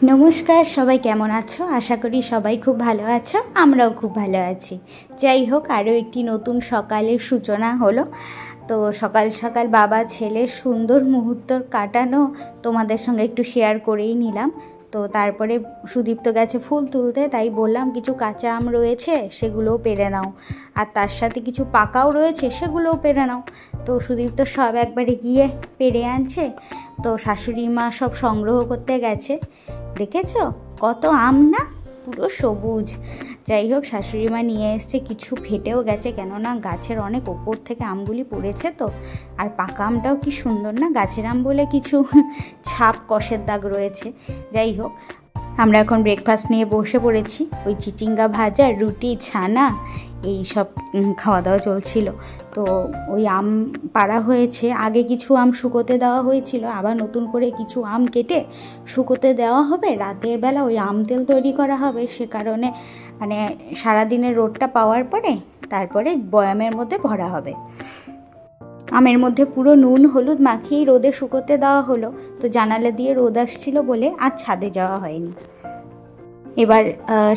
নমস্কার, সবাই কেমন আছো? আশা করি সবাই খুব ভালো আছো, আমরাও খুব ভালো আছি। যাই হোক, আরও একটি নতুন সকালের সূচনা হলো। তো সকাল সকাল বাবা ছেলের সুন্দর মুহূর্ত কাটানো তোমাদের সঙ্গে একটু শেয়ার করেই নিলাম। তো তারপরে সুদীপ্ত গেছে ফুল তুলতে, তাই বললাম কিছু কাঁচা আম রয়েছে সেগুলোও পেড়ে নাও, আর তার সাথে কিছু পাকাও রয়েছে সেগুলোও পেড়ে নাও। তো সুদীপ্ত সব একবারে গিয়ে পেড়ে আনছে। তো শাশুড়ি মা সব সংগ্রহ করতে গেছে। দেখেছো কত আম না, পুরো সবুজ। যাই হোক, শাশুড়ি মা নিয়ে এসছে, কিছু ফেটেও গেছে, কেননা গাছের অনেক ওপর থেকে আমগুলি পড়েছে। তো আর পাকা আমটাও কি সুন্দর না, গাছের আম বলে কিছু ছাপ কষের দাগ রয়েছে। যাই হোক, আমরা এখন ব্রেকফাস্ট নিয়ে বসে পড়েছি। ওই চিচিঙ্গা ভাজা, রুটি, ছানা এই সব খাওয়া দাওয়া চলছিল। তো ওই আম পাড়া হয়েছে, আগে কিছু আম শুকোতে দেওয়া হয়েছিল, আবার নতুন করে কিছু আম কেটে শুকোতে দেওয়া হবে। রাতের বেলা ওই আম তেল তৈরি করা হবে, সে কারণে মানে সারাদিনের রোদটা পাওয়ার পরে তারপরে বয়ামের মধ্যে ভরা হবে। আমের মধ্যে পুরো নুন হলুদ মাখিয়ে রোদে শুকোতে দেওয়া হলো। তো জানালা দিয়ে রোদ আসছিল বলে আর ছাদে যাওয়া হয়নি। এবার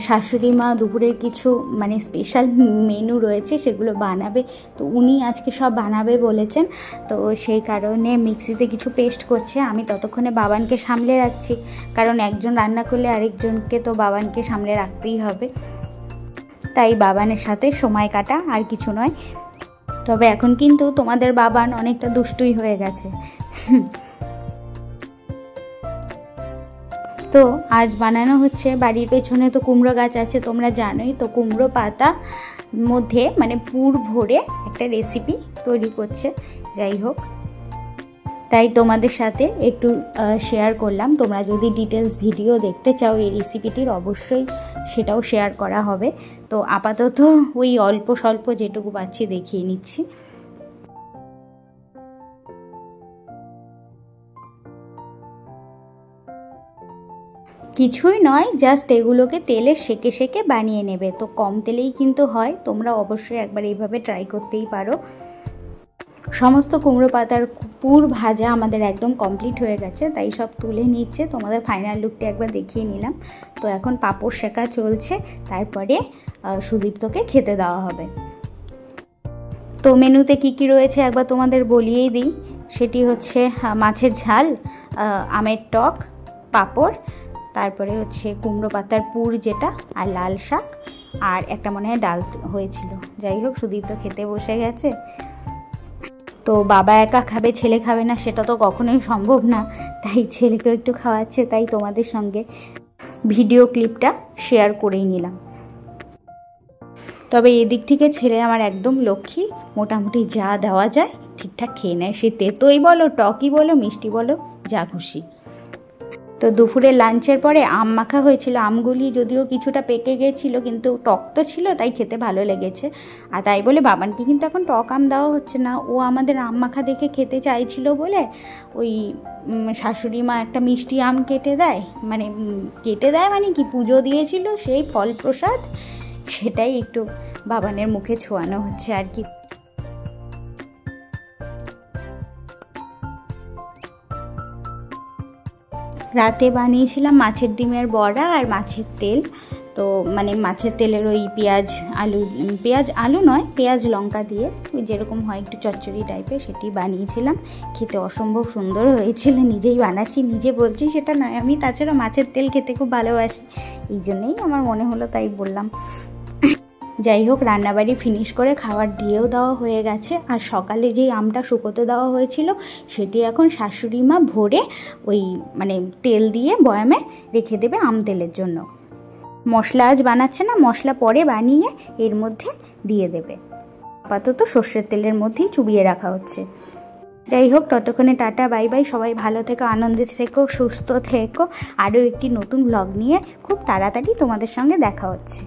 শাশুড়ি মা দুপুরের কিছু মানে স্পেশাল মেনু রয়েছে সেগুলো বানাবে। তো উনি আজকে সব বানাবে বলেছেন। তো সেই কারণে মিক্সিতে কিছু পেস্ট করছে। আমি ততক্ষণে বাবানকে সামলে রাখছি, কারণ একজন রান্না করলে আরেকজনকে তো বাবানকে সামলে রাখতেই হবে। তাই বাবানের সাথে সময় কাটা, আর কিছু নয়। তবে এখন কিন্তু তোমাদের বাবান অনেকটা দুষ্টুই হয়ে গেছে। তো আজ বানানো হচ্ছে, বাড়ির পেছনে তো কুমড়ো গাছ আছে তোমরা জানোই। তো কুমড়ো পাতা মধ্যে মানে পুর ভরে একটা রেসিপি তৈরি করছে। যাই হোক, তাই তোমাদের সাথে একটু শেয়ার করলাম। তোমরা যদি ডিটেলস ভিডিও দেখতে চাও এই রেসিপিটির, অবশ্যই সেটাও শেয়ার করা হবে। তো আপাতত ওই অল্প স্বল্প যেটুকু পাচ্ছি দেখিয়ে নিচ্ছি। কিছুই নয়, জাস্ট এগুলোকে তেলে সেকে সেকে বানিয়ে নেবে। তো কম তেলেই কিন্তু হয়, তোমরা অবশ্যই একবার এইভাবে ট্রাই করতেই পারো। সমস্ত কুমড়ো পাতার পুর ভাজা আমাদের একদম কমপ্লিট হয়ে গেছে, তাই সব তুলে নিচ্ছে। তোমাদের ফাইনাল লুকটা একবার দেখিয়ে নিলাম। তো এখন পাঁপড় সেঁকা চলছে, তারপরে সুদীপ্তকে খেতে দেওয়া হবে। তো মেনুতে কি কি রয়েছে একবার তোমাদের বলিয়েই দিই। সেটি হচ্ছে মাছের ঝাল, আমের টক, পাঁপড়, তারপরে হচ্ছে কুমড়ো পাতার পুর যেটা, আর লাল শাক, আর একটা মনে হয় ডাল হয়েছিল। যাই হোক, সুদীপ্ত খেতে বসে গেছে। তো বাবা একা খাবে, ছেলে খাবে না, সেটা তো কখনোই সম্ভব না। তাই ছেলেকেও একটু খাওয়াচ্ছে, তাই তোমাদের সঙ্গে ভিডিও ক্লিপটা শেয়ার করেই নিলাম। তবে এদিক থেকে ছেলে আমার একদম লক্ষ্মী, মোটামুটি যা দেওয়া যায় ঠিকঠাক খেয়ে নেয়। সে তেতোই বলো, টকই বলো, মিষ্টি বলো, যা খুশি। তো দুপুরে লাঞ্চের পরে আম মাখা হয়েছিল। আমগুলি যদিও কিছুটা পেকে গিয়েছিল, কিন্তু টক তো ছিল, তাই খেতে ভালো লেগেছে। আর তাই বলে বাবানকে কিন্তু এখন টক আম দেওয়া হচ্ছে না। ও আমাদের আম মাখা দেখে খেতে চাইছিল বলে ওই শাশুড়ি মা একটা মিষ্টি আম কেটে দেয় মানে কি পুজো দিয়েছিল সেই ফল প্রসাদ, সেটাই একটু বাবানের মুখে ছোঁয়ানো হচ্ছে আর কি। রাতে বানিয়েছিলাম মাছের ডিমের বড়া আর মাছের তেল। তো মানে মাছের তেলের ওই পেঁয়াজ আলু নয়, পেঁয়াজ লঙ্কা দিয়ে ওই যেরকম হয় একটু চচ্চড়ি টাইপের, সেটি বানিয়েছিলাম। খেতে অসম্ভব সুন্দর হয়েছিল। নিজেই বানাচ্ছি, নিজে বলছি সেটা নয়, আমি তাছাড়া মাছের তেল খেতে খুব ভালোবাসি, এই জন্যেই আমার মনে হলো তাই বললাম। যাই হোক, রান্নাবাড়ি ফিনিশ করে খাবার দিয়েও দেওয়া হয়ে গেছে। আর সকালে যেই আমটা শুকোতে দেওয়া হয়েছিল সেটি এখন শাশুড়ি মা ভরে ওই মানে তেল দিয়ে বয়ামে রেখে দেবে আম তেলের জন্য। মশলা আজ বানাচ্ছে না, মশলা পরে বানিয়ে এর মধ্যে দিয়ে দেবে। আপাতত সর্ষের তেলের মধ্যেই চুবিয়ে রাখা হচ্ছে। যাই হোক, ততক্ষণে টাটা, বাই বাই। সবাই ভালো থেকো, আনন্দে থেকো, সুস্থ থেকো। আরও একটি নতুন ব্লগ নিয়ে খুব তাড়াতাড়ি তোমাদের সঙ্গে দেখা হচ্ছে।